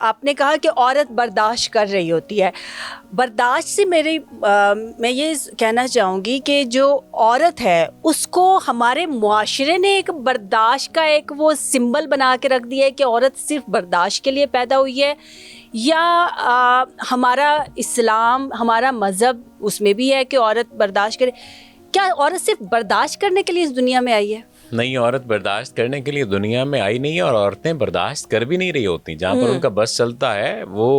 आपने कहा कि औरत बर्दाश्त कर रही होती है। बर्दाश्त से मैं ये कहना चाहूँगी कि जो औरत है उसको हमारे मुआशरे ने एक बर्दाश्त का एक वो सिंबल बना के रख दिया है कि औरत सिर्फ बर्दाश्त के लिए पैदा हुई है, या हमारा इस्लाम, हमारा मज़हब उसमें भी है कि औरत बर्दाश्त करे। क्या औरत सिर्फ बर्दाश्त करने के लिए इस दुनिया में आई है? नहीं, औरत बर्दाश्त करने के लिए दुनिया में आई नहीं है, और औरतें बर्दाश्त कर भी नहीं रही होती। जहाँ पर उनका बस चलता है वो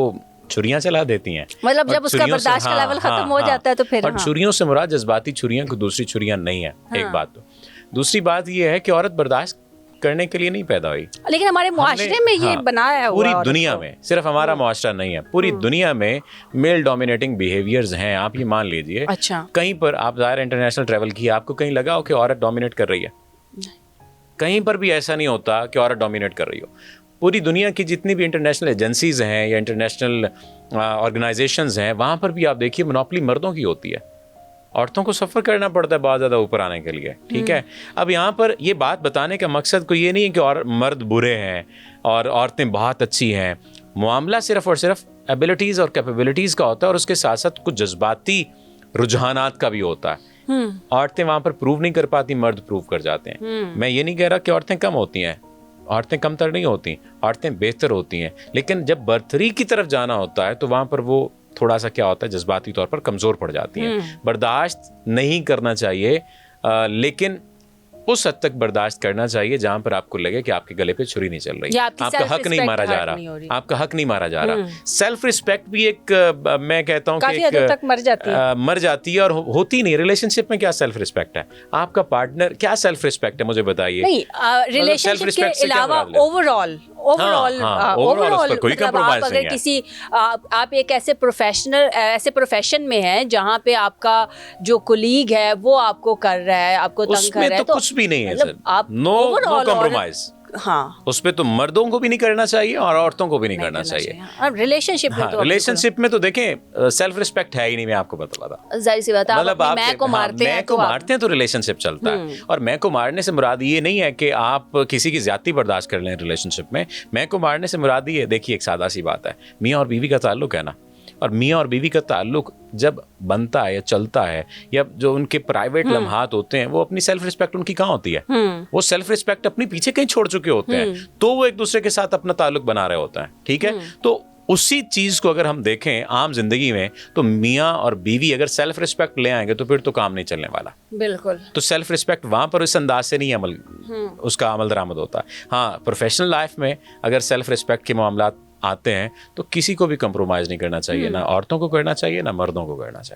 छुरियां चला देती हैं। मतलब जब उसका बर्दाश्त का लेवल खत्म हो जाता है तो फिर और छुरियों से मुराद जज्बाती छुरियां, को दूसरी छुरियां नहीं है। एक बात तो। दूसरी बात ये है कि औरत बर्दाश्त करने के लिए नहीं पैदा हुई, लेकिन हमारे मुआशरे में ये बनाया हुआ पूरी दुनिया में, सिर्फ हमारा मुआशरा नहीं है, पूरी दुनिया में मेल डोमिनेटिंग बिहेवियर्स हैं। आप ये मान लीजिए, अच्छा, कहीं पर आप ज़ाहिर इंटरनेशनल ट्रैवल किया, आपको कहीं लगा हो कि औरत डोमिनेट कर रही है? कहीं पर भी ऐसा नहीं होता कि औरत डोमिनेट कर रही हो। पूरी दुनिया की जितनी भी इंटरनेशनल एजेंसीज हैं या इंटरनेशनल ऑर्गेनाइजेशंस हैं, वहाँ पर भी आप देखिए मोनोपोली मर्दों की होती है। औरतों को सफ़र करना पड़ता है बहुत ज़्यादा ऊपर आने के लिए, ठीक है। अब यहाँ पर ये बात बताने का मकसद कोई ये नहीं है कि और मर्द बुरे हैं और औरतें बहुत अच्छी हैं। मामला सिर्फ और सिर्फ एबिलिटीज़ और कैपेबिलिटीज़ का होता है, और उसके साथ साथ कुछ जज्बाती रुझानात का भी होता है। औरतें वहाँ पर प्रूव नहीं कर पाती, मर्द प्रूव कर जाते हैं। मैं ये नहीं कह रहा कि औरतें कम होती हैं, औरतें कमतर नहीं होती, औरतें बेहतर होती हैं। लेकिन जब बर्तरी की तरफ जाना होता है तो वहाँ पर वो थोड़ा सा क्या होता है, जज्बाती तौर पर कमज़ोर पड़ जाती हैं। बर्दाश्त नहीं करना चाहिए, लेकिन उस हद तक बर्दाश्त करना चाहिए जहां पर आपको लगे कि आपके गले पे छुरी नहीं चल रही, आपका हक नहीं मारा जा रहा, आपका हक नहीं मारा जा रहा। सेल्फ रिस्पेक्ट भी एक, मैं कहता हूं कि हद तक मर जाती है और होती नहीं। रिलेशनशिप में क्या सेल्फ रिस्पेक्ट है? आपका पार्टनर क्या सेल्फ रिस्पेक्ट है, मुझे बताइए। नहीं, रिलेशनशिप के अलावा ओवरऑल कोई कंप्रोमाइज नहीं है। किसी आप एक ऐसे प्रोफेशन में हैं जहां पे आपका जो कोलीग है वो आपको कर रहा है, आपको तंग कर रहा है, तो कुछ भी नहीं है सर, नो कॉम्प्रोमाइज। हाँ, उस पे तो मर्दों को भी नहीं करना चाहिए और औरतों को भी नहीं करना चाहिए। रिलेशनशिप में तो रिलेशनशिप में तो देखें सेल्फ रिस्पेक्ट है ही नहीं। मैं आपको बता जाहिर सी बात है, मतलब आप मैं को मारते हैं तो रिलेशनशिप चलता है। और मैं को मारने से मुराद ये नहीं है कि आप किसी की ज्यादती बर्दाश्त कर लें रिलेशनशिप में। मैं को मारने से मुराद ये, देखिए एक सादा सी बात है, मियाँ और बीवी का ताल्लुक है ना, और मियाँ और बीवी का ताल्लुक जब बनता है या चलता है, या जो उनके प्राइवेट लम्हात होते हैं, वो अपनी सेल्फ रिस्पेक्ट उनकी कहाँ होती है? वो सेल्फ रिस्पेक्ट अपनी पीछे कहीं छोड़ चुके होते हैं, तो वो एक दूसरे के साथ अपना ताल्लुक बना रहे होते हैं, ठीक है। तो उसी चीज को अगर हम देखें आम जिंदगी में, तो मियाँ और बीवी अगर सेल्फ रिस्पेक्ट ले आएंगे तो फिर तो काम नहीं चलने वाला। बिल्कुल। तो सेल्फ रिस्पेक्ट वहां पर इस अंदाज से नहीं उसका अमल दरामद होता। हाँ, प्रोफेशनल लाइफ में अगर सेल्फ रिस्पेक्ट के मामला आते हैं तो किसी को भी कंप्रोमाइज नहीं करना चाहिए, ना औरतों को करना चाहिए, ना मर्दों को करना चाहिए।